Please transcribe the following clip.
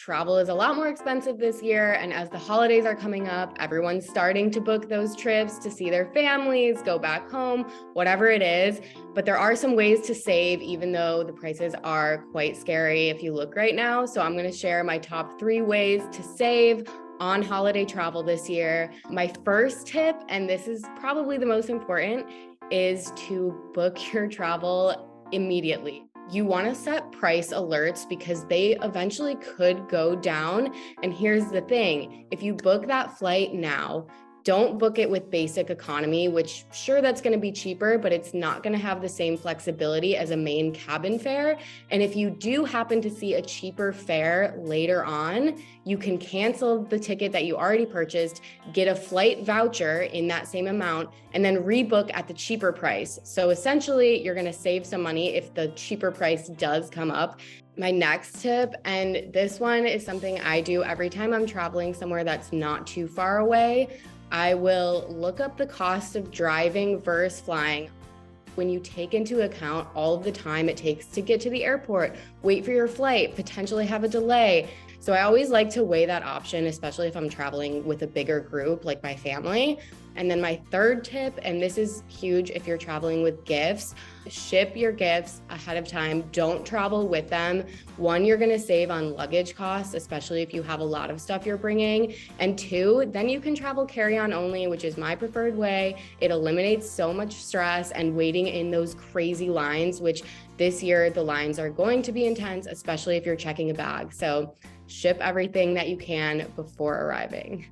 travel is a lot more expensive this year. And as the holidays are coming up, everyone's starting to book those trips to see their families, go back home, whatever it is. But there are some ways to save, even though the prices are quite scary if you look right now. So I'm going to share my top 3 ways to save on holiday travel this year. My first tip, and this is probably the most important, is to book your travel immediately. You want to set price alerts because they eventually could go down. And here's the thing, if you book that flight now, don't book it with basic economy, which sure, that's going to be cheaper, but it's not going to have the same flexibility as a main cabin fare. And if you do happen to see a cheaper fare later on, you can cancel the ticket that you already purchased, get a flight voucher in that same amount, and then rebook at the cheaper price. So essentially, you're going to save some money if the cheaper price does come up. My next tip, and this one is something I do every time I'm traveling somewhere that's not too far away, I will look up the cost of driving versus flying. When you take into account all of the time it takes to get to the airport, wait for your flight, potentially have a delay. So I always like to weigh that option, especially if I'm traveling with a bigger group like my family. And then my third tip, and this is huge if you're traveling with gifts, ship your gifts ahead of time. Don't travel with them. 1, you're going to save on luggage costs, especially if you have a lot of stuff you're bringing. And 2, then you can travel carry-on only, which is my preferred way. It eliminates so much stress and waiting in those crazy lines, which this year the lines are going to be intense, especially if you're checking a bag. So ship everything that you can before arriving.